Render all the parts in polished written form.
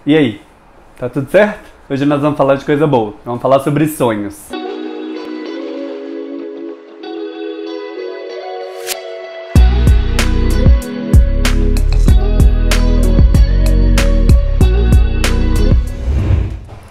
E aí, tá tudo certo? Hoje nós vamos falar de coisa boa, vamos falar sobre sonhos.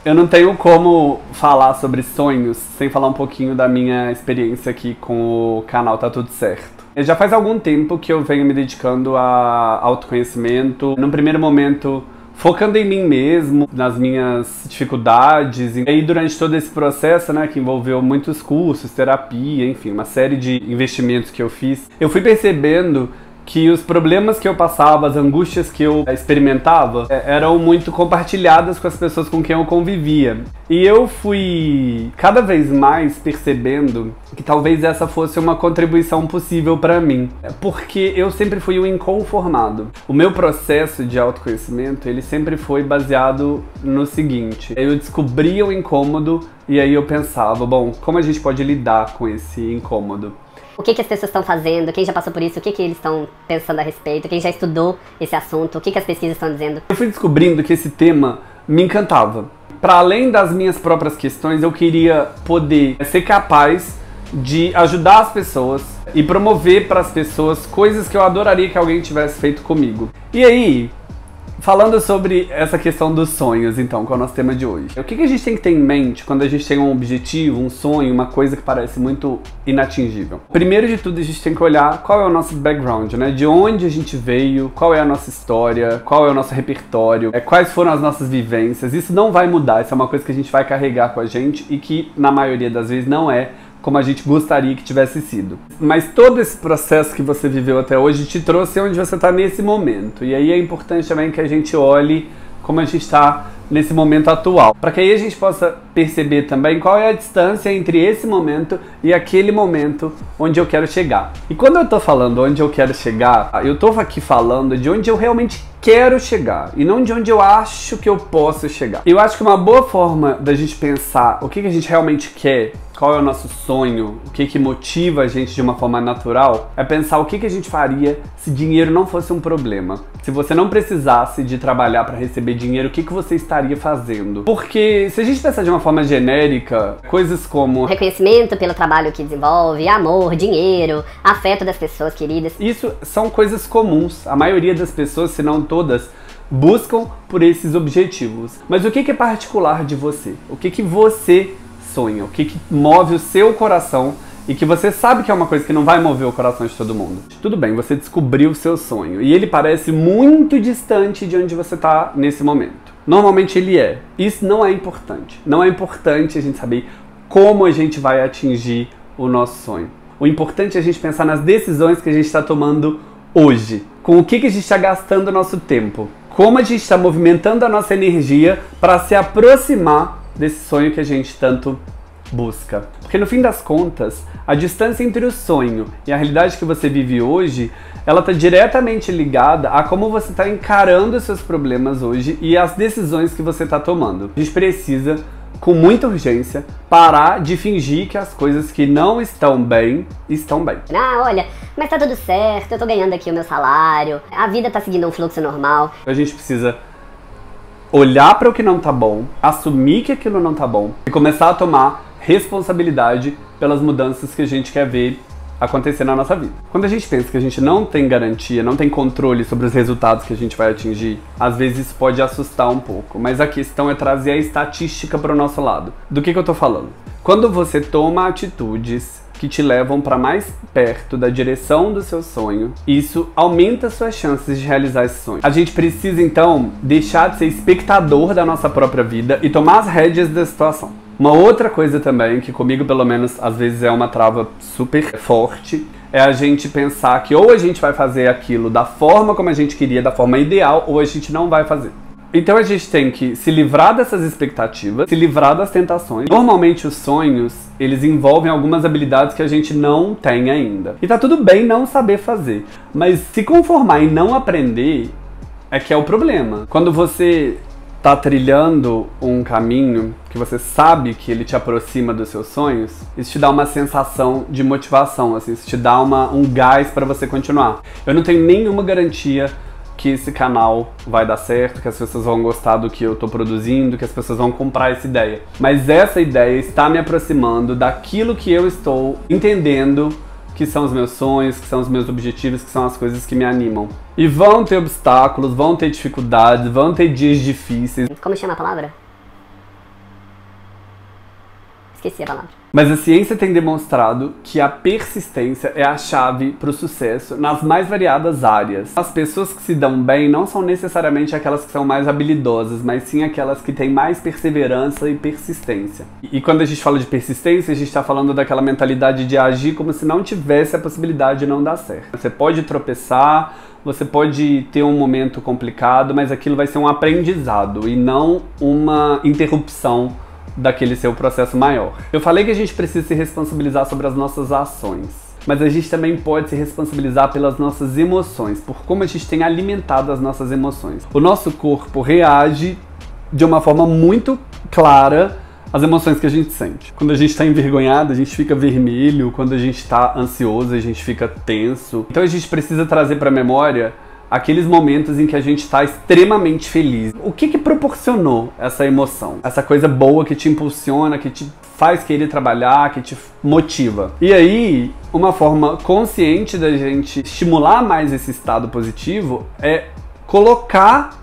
Eu não tenho como falar sobre sonhos sem falar um pouquinho da minha experiência aqui com o canal Tá Tudo Certo. Já faz algum tempo que eu venho me dedicando a autoconhecimento. Num primeiro momento, focando em mim mesmo, nas minhas dificuldades. E aí, durante todo esse processo, né, que envolveu muitos cursos, terapia, enfim, uma série de investimentos que eu fiz, eu fui percebendo que os problemas que eu passava, as angústias que eu experimentava, eram muito compartilhadas com as pessoas com quem eu convivia. E eu fui cada vez mais percebendo que talvez essa fosse uma contribuição possível para mim, porque eu sempre fui um inconformado. O meu processo de autoconhecimento, ele sempre foi baseado no seguinte: eu descobria o incômodo e aí eu pensava, bom, como a gente pode lidar com esse incômodo? O que as pessoas estão fazendo, quem já passou por isso, o que eles estão pensando a respeito, quem já estudou esse assunto, o que as pesquisas estão dizendo. Eu fui descobrindo que esse tema me encantava. Para além das minhas próprias questões, eu queria poder ser capaz de ajudar as pessoas e promover para as pessoas coisas que eu adoraria que alguém tivesse feito comigo. E aí, falando sobre essa questão dos sonhos, então, que é o nosso tema de hoje. O que a gente tem que ter em mente quando a gente tem um objetivo, um sonho, uma coisa que parece muito inatingível? Primeiro de tudo, a gente tem que olhar qual é o nosso background, né? De onde a gente veio, qual é a nossa história, qual é o nosso repertório, quais foram as nossas vivências. Isso não vai mudar, isso é uma coisa que a gente vai carregar com a gente e que, na maioria das vezes, não é como a gente gostaria que tivesse sido. Mas todo esse processo que você viveu até hoje te trouxe onde você está nesse momento. E aí é importante também que a gente olhe como a gente está nesse momento atual, para que aí a gente possa perceber também qual é a distância entre esse momento e aquele momento onde eu quero chegar. E quando eu tô falando onde eu quero chegar, eu tô aqui falando de onde eu realmente quero chegar e não de onde eu acho que eu posso chegar. Eu acho que uma boa forma da gente pensar o que a gente realmente quer, qual é o nosso sonho, o que motiva a gente de uma forma natural, é pensar o que a gente faria se dinheiro não fosse um problema. Se você não precisasse de trabalhar para receber dinheiro, o que você estaria fazendo? Porque se a gente pensar de uma forma genérica, coisas como reconhecimento pelo trabalho que desenvolve, amor, dinheiro, afeto das pessoas queridas. Isso são coisas comuns. A maioria das pessoas, se não todas, buscam por esses objetivos. Mas o que é particular de você? O que você sonha? O que move o seu coração e que você sabe que é uma coisa que não vai mover o coração de todo mundo? Tudo bem, você descobriu o seu sonho e ele parece muito distante de onde você está nesse momento. Normalmente ele é. Isso não é importante. Não é importante a gente saber como a gente vai atingir o nosso sonho. O importante é a gente pensar nas decisões que a gente está tomando hoje. Com o que a gente está gastando o nosso tempo. Como a gente está movimentando a nossa energia para se aproximar desse sonho que a gente tanto busca. Porque no fim das contas, a distância entre o sonho e a realidade que você vive hoje, ela está diretamente ligada a como você está encarando os seus problemas hoje e as decisões que você está tomando. A gente precisa, com muita urgência, parar de fingir que as coisas que não estão bem, estão bem. Ah, olha, mas tá tudo certo, eu tô ganhando aqui o meu salário, a vida tá seguindo um fluxo normal. A gente precisa olhar para o que não tá bom, assumir que aquilo não tá bom e começar a tomar responsabilidade pelas mudanças que a gente quer ver acontecer na nossa vida. Quando a gente pensa que a gente não tem garantia, não tem controle sobre os resultados que a gente vai atingir, às vezes isso pode assustar um pouco, mas a questão é trazer a estatística para o nosso lado. Do que eu tô falando? Quando você toma atitudes que te levam para mais perto da direção do seu sonho, isso aumenta suas chances de realizar esse sonho. A gente precisa então deixar de ser espectador da nossa própria vida e tomar as rédeas da situação. Uma outra coisa também, que comigo pelo menos às vezes é uma trava super forte, é a gente pensar que ou a gente vai fazer aquilo da forma como a gente queria, da forma ideal, ou a gente não vai fazer. Então a gente tem que se livrar dessas expectativas, se livrar das tentações. Normalmente os sonhos, eles envolvem algumas habilidades que a gente não tem ainda. E tá tudo bem não saber fazer, mas se conformar em não aprender é que é o problema. Quando você tá trilhando um caminho que você sabe que ele te aproxima dos seus sonhos, isso te dá uma sensação de motivação, assim, isso te dá um gás para você continuar. Eu não tenho nenhuma garantia que esse canal vai dar certo, que as pessoas vão gostar do que eu tô produzindo, que as pessoas vão comprar essa ideia. Mas essa ideia está me aproximando daquilo que eu estou entendendo que são os meus sonhos, que são os meus objetivos, que são as coisas que me animam. E vão ter obstáculos, vão ter dificuldades, vão ter dias difíceis. Como chama a palavra? Esqueci a palavra. Mas a ciência tem demonstrado que a persistência é a chave para o sucesso nas mais variadas áreas. As pessoas que se dão bem não são necessariamente aquelas que são mais habilidosas, mas sim aquelas que têm mais perseverança e persistência. E quando a gente fala de persistência, a gente está falando daquela mentalidade de agir como se não tivesse a possibilidade de não dar certo. Você pode tropeçar, você pode ter um momento complicado, mas aquilo vai ser um aprendizado e não uma interrupção daquele seu processo maior. Eu falei que a gente precisa se responsabilizar sobre as nossas ações, mas a gente também pode se responsabilizar pelas nossas emoções, por como a gente tem alimentado as nossas emoções. O nosso corpo reage de uma forma muito clara às emoções que a gente sente. Quando a gente está envergonhado, a gente fica vermelho, quando a gente está ansioso, a gente fica tenso. Então a gente precisa trazer para a memória aqueles momentos em que a gente está extremamente feliz. O que proporcionou essa emoção? Essa coisa boa que te impulsiona, que te faz querer trabalhar, que te motiva. E aí, uma forma consciente da gente estimular mais esse estado positivo é colocar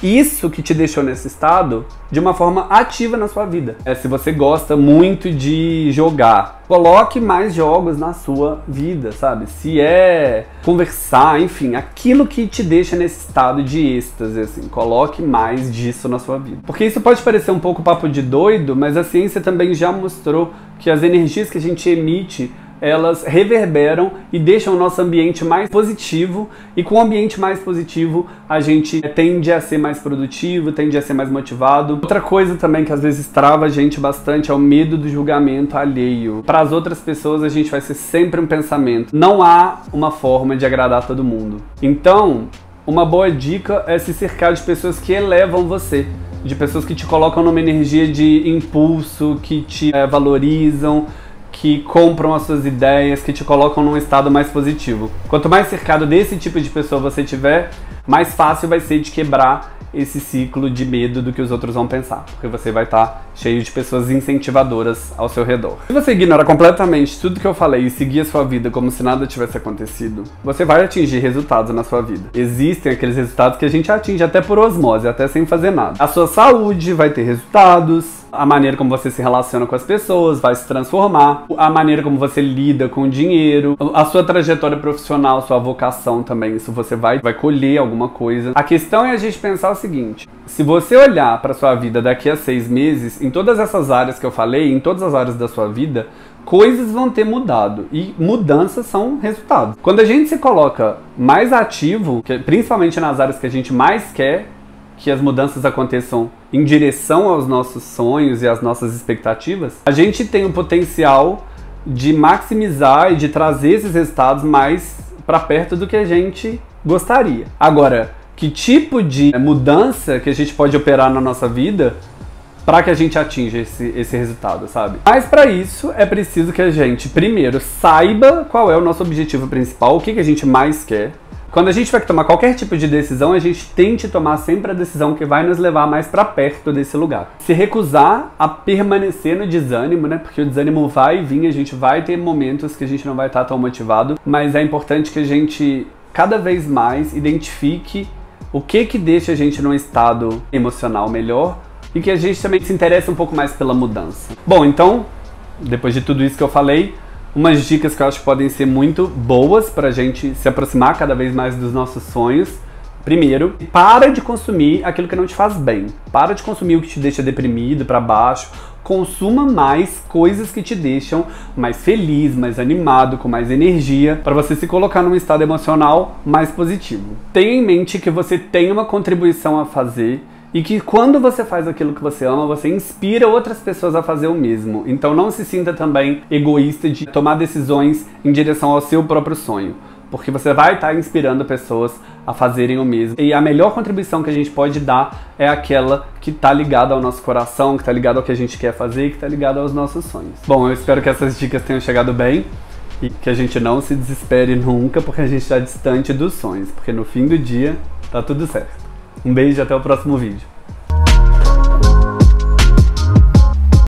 isso que te deixou nesse estado de uma forma ativa na sua vida. Se você gosta muito de jogar, coloque mais jogos na sua vida, sabe? Se é conversar, enfim, aquilo que te deixa nesse estado de êxtase, assim, coloque mais disso na sua vida. Porque isso pode parecer um pouco papo de doido, mas a ciência também já mostrou que as energias que a gente emite, elas reverberam e deixam o nosso ambiente mais positivo, e com o ambiente mais positivo a gente tende a ser mais produtivo, tende a ser mais motivado. Outra coisa também que às vezes trava a gente bastante é o medo do julgamento alheio. Para as outras pessoas a gente vai ser sempre um pensamento. Não há uma forma de agradar todo mundo. Então, uma boa dica é se cercar de pessoas que elevam você, de pessoas que te colocam numa energia de impulso, que te valorizam, que compram as suas ideias, que te colocam num estado mais positivo. Quanto mais cercado desse tipo de pessoa você tiver, mais fácil vai ser de quebrar esse ciclo de medo do que os outros vão pensar, porque você vai estar cheio de pessoas incentivadoras ao seu redor. Se você ignora completamente tudo que eu falei e seguir a sua vida como se nada tivesse acontecido, você vai atingir resultados na sua vida. Existem aqueles resultados que a gente atinge até por osmose, até sem fazer nada. A sua saúde vai ter resultados, a maneira como você se relaciona com as pessoas vai se transformar, a maneira como você lida com o dinheiro, a sua trajetória profissional, sua vocação também, isso você vai colher alguma coisa. A questão é a gente pensar o seguinte: se você olhar para sua vida daqui a 6 meses, em todas essas áreas que eu falei, em todas as áreas da sua vida, coisas vão ter mudado, e mudanças são resultados. Quando a gente se coloca mais ativo, principalmente nas áreas que a gente mais quer que as mudanças aconteçam em direção aos nossos sonhos e às nossas expectativas, a gente tem o potencial de maximizar e de trazer esses resultados mais para perto do que a gente gostaria. Agora, que tipo de mudança que a gente pode operar na nossa vida para que a gente atinja esse resultado, sabe? Mas para isso é preciso que a gente primeiro saiba qual é o nosso objetivo principal, o que a gente mais quer. Quando a gente vai tomar qualquer tipo de decisão, a gente tente tomar sempre a decisão que vai nos levar mais para perto desse lugar. Se recusar a permanecer no desânimo, né? Porque o desânimo vai vir, a gente vai ter momentos que a gente não vai estar tão motivado, mas é importante que a gente cada vez mais identifique o que deixa a gente num estado emocional melhor e que a gente também se interesse um pouco mais pela mudança. Bom, então, depois de tudo isso que eu falei, umas dicas que eu acho que podem ser muito boas pra gente se aproximar cada vez mais dos nossos sonhos. Primeiro, para de consumir aquilo que não te faz bem. Para de consumir o que te deixa deprimido, pra baixo. Consuma mais coisas que te deixam mais feliz, mais animado, com mais energia, para você se colocar num estado emocional mais positivo. Tenha em mente que você tem uma contribuição a fazer e que quando você faz aquilo que você ama, você inspira outras pessoas a fazer o mesmo. Então não se sinta também egoísta de tomar decisões em direção ao seu próprio sonho, porque você vai estar inspirando pessoas a fazerem o mesmo. E a melhor contribuição que a gente pode dar é aquela que está ligada ao nosso coração, que está ligada ao que a gente quer fazer e que está ligada aos nossos sonhos. Bom, eu espero que essas dicas tenham chegado bem e que a gente não se desespere nunca porque a gente está distante dos sonhos, porque no fim do dia Tá tudo certo. Um beijo e até o próximo vídeo.